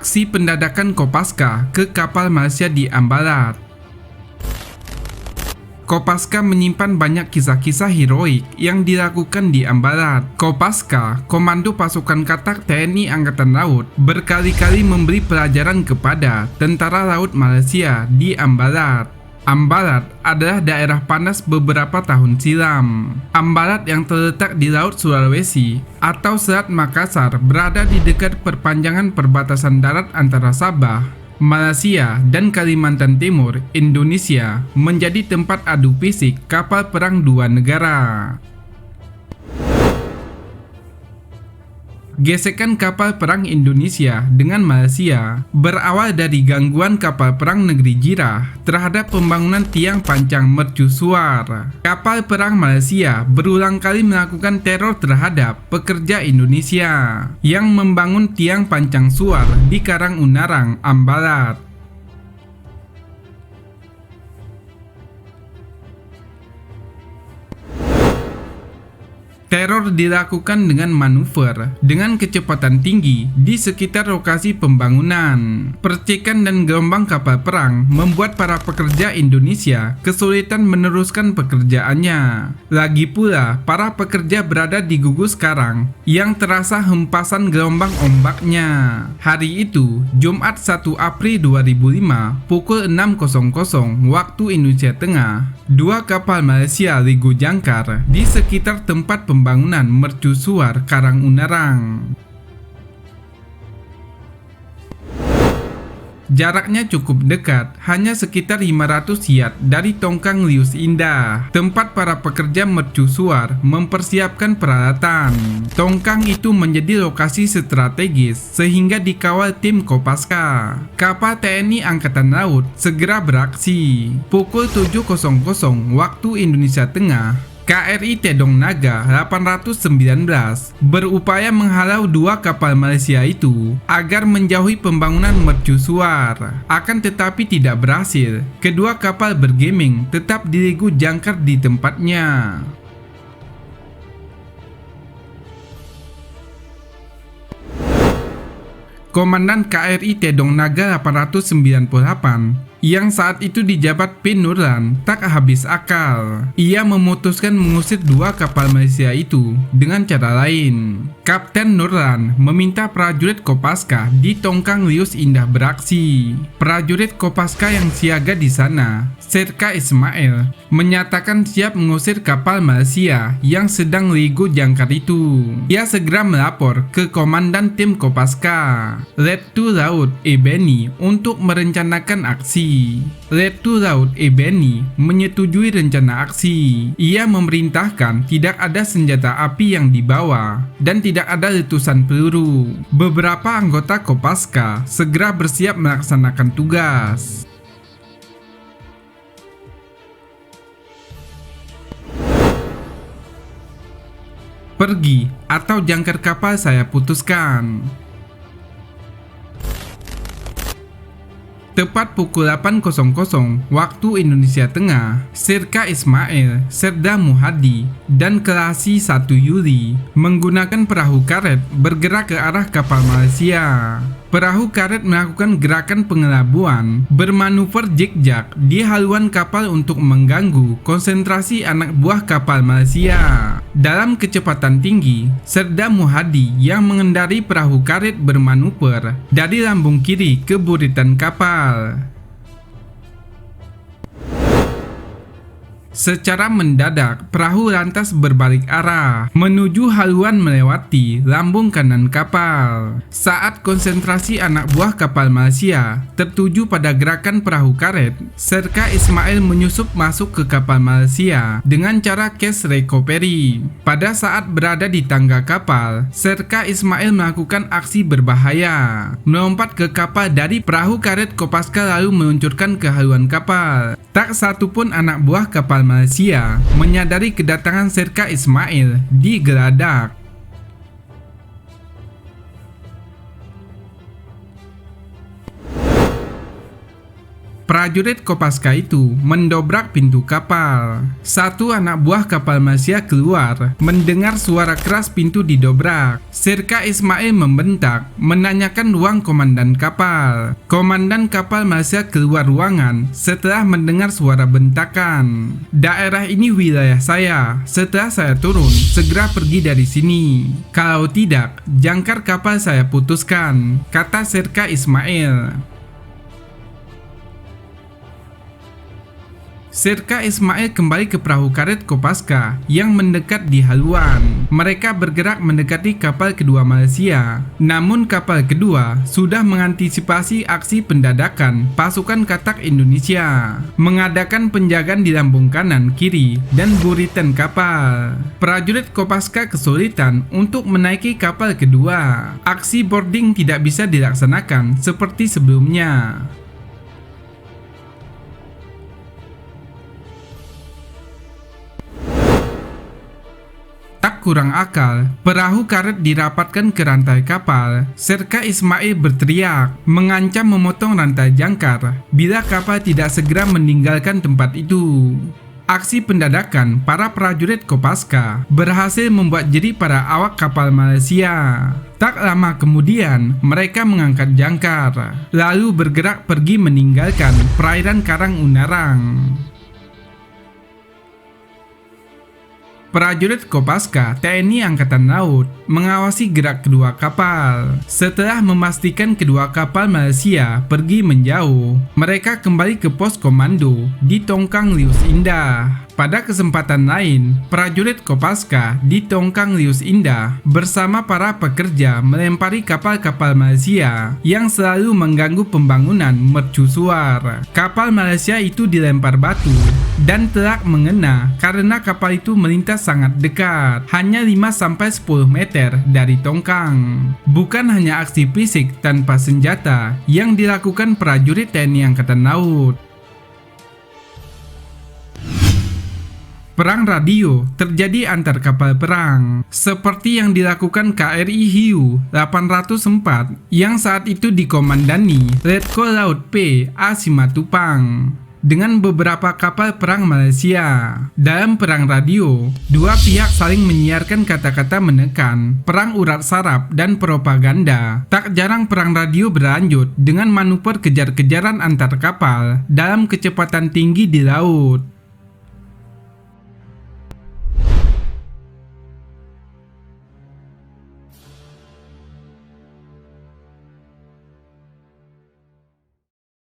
Aksi pendadakan Kopaska ke kapal Malaysia di Ambalat. Kopaska menyimpan banyak kisah-kisah heroik yang dilakukan di Ambalat. Kopaska, Komando Pasukan Katak TNI Angkatan Laut, berkali-kali memberi pelajaran kepada tentara laut Malaysia di Ambalat. Ambalat adalah daerah panas beberapa tahun silam. Ambalat yang terletak di Laut Sulawesi atau Selat Makassar berada di dekat perpanjangan perbatasan darat antara Sabah, Malaysia, dan Kalimantan Timur, Indonesia, menjadi tempat adu fisik kapal perang dua negara. Gesekan kapal perang Indonesia dengan Malaysia berawal dari gangguan kapal perang negeri jirah terhadap pembangunan tiang pancang mercusuar. Kapal perang Malaysia berulang kali melakukan teror terhadap pekerja Indonesia yang membangun tiang pancang suar di Karang Unarang, Ambalat. Teror dilakukan dengan manuver dengan kecepatan tinggi di sekitar lokasi pembangunan. Percikan dan gelombang kapal perang membuat para pekerja Indonesia kesulitan meneruskan pekerjaannya. Lagi pula, para pekerja berada di gugus karang yang terasa hempasan gelombang ombaknya. Hari itu, Jumat 1 April 2005, pukul 6.00 waktu Indonesia Tengah, dua kapal Malaysia Ligo jangkar di sekitar tempat pembangunan mercusuar Karang Unarang. Jaraknya cukup dekat, hanya sekitar 500 yard dari Tongkang Lius Indah, tempat para pekerja mercusuar mempersiapkan peralatan. Tongkang itu menjadi lokasi strategis sehingga dikawal tim Kopaska. Kapal TNI Angkatan Laut segera beraksi. Pukul 7.00 waktu Indonesia Tengah, KRI Tedong Naga 819 berupaya menghalau dua kapal Malaysia itu agar menjauhi pembangunan mercusuar. Akan tetapi tidak berhasil. Kedua kapal bergeming tetap diligu jangkar di tempatnya. Komandan KRI Tedong Naga 898 yang saat itu dijabat P. Nurlan tak habis akal. Ia memutuskan mengusir dua kapal Malaysia itu dengan cara lain. Kapten Nurlan meminta prajurit Kopaska di Tongkang Lius Indah beraksi. Prajurit Kopaska yang siaga di sana, Serka Ismail, menyatakan siap mengusir kapal Malaysia yang sedang ligo jangkar itu. Ia segera melapor ke komandan tim Kopaska, Lettu Laut Ebeni, untuk merencanakan aksi. Lettu Laut Ebeni menyetujui rencana aksi. Ia memerintahkan tidak ada senjata api yang dibawa dan tidak ada letusan peluru. Beberapa anggota Kopaska segera bersiap melaksanakan tugas. Pergi atau jangkar kapal saya putuskan. Tepat pukul 8.00 waktu Indonesia Tengah, Serka Ismail, Serda Muhadi, dan Kelasi 1 Yuli menggunakan perahu karet bergerak ke arah kapal Malaysia. Perahu karet melakukan gerakan pengelabuan, bermanuver zigzag di haluan kapal untuk mengganggu konsentrasi anak buah kapal Malaysia. Dalam kecepatan tinggi, Serda Muhadi yang mengendari perahu karet bermanuver dari lambung kiri ke buritan kapal. Secara mendadak, perahu lantas berbalik arah, menuju haluan melewati lambung kanan kapal. Saat konsentrasi anak buah kapal Malaysia tertuju pada gerakan perahu karet, Serka Ismail menyusup masuk ke kapal Malaysia dengan cara case recovery. Pada saat berada di tangga kapal, Serka Ismail melakukan aksi berbahaya, melompat ke kapal dari perahu karet Kopaska lalu meluncurkan ke haluan kapal. Tak satu pun anak buah kapal Malaysia menyadari kedatangan Serka Ismail di geladak. prajurit Kopaska itu mendobrak pintu kapal. Satu anak buah kapal Malaysia keluar mendengar suara keras pintu didobrak. Serka Ismail membentak, menanyakan ruang komandan kapal. Komandan kapal Malaysia keluar ruangan setelah mendengar suara bentakan. Daerah ini wilayah saya. Setelah saya turun, segera pergi dari sini. Kalau tidak, jangkar kapal saya putuskan, kata Serka Ismail. Serka Ismail kembali ke perahu karet Kopaska yang mendekat di haluan. Mereka bergerak mendekati kapal kedua Malaysia. Namun kapal kedua sudah mengantisipasi aksi pendadakan pasukan katak Indonesia, mengadakan penjagaan di lambung kanan, kiri, dan buritan kapal. Prajurit Kopaska kesulitan untuk menaiki kapal kedua. Aksi boarding tidak bisa dilaksanakan seperti sebelumnya. Tak kurang akal, perahu karet dirapatkan ke rantai kapal. Serka Ismail berteriak, mengancam memotong rantai jangkar bila kapal tidak segera meninggalkan tempat itu. Aksi pendadakan para prajurit Kopaska berhasil membuat jeri para awak kapal Malaysia. Tak lama kemudian, mereka mengangkat jangkar, lalu bergerak pergi meninggalkan perairan Karang Unarang. Prajurit Kopaska TNI Angkatan Laut mengawasi gerak kedua kapal. Setelah memastikan kedua kapal Malaysia pergi menjauh, mereka kembali ke pos komando di Tongkang Lius Indah. Pada kesempatan lain, prajurit Kopaska di Tongkang Lius Indah bersama para pekerja melempari kapal-kapal Malaysia yang selalu mengganggu pembangunan mercusuar. Kapal Malaysia itu dilempar batu dan telak mengena karena kapal itu melintas sangat dekat, hanya 5-10 meter dari Tongkang. Bukan hanya aksi fisik tanpa senjata yang dilakukan prajurit TNI Angkatan Laut. Perang radio terjadi antar kapal perang, seperti yang dilakukan KRI Hiu 804 yang saat itu dikomandani Letkol Laut P. A. Simatupang dengan beberapa kapal perang Malaysia. Dalam perang radio, dua pihak saling menyiarkan kata-kata menekan, perang urat saraf, dan propaganda. Tak jarang perang radio berlanjut dengan manuver kejar-kejaran antar kapal dalam kecepatan tinggi di laut.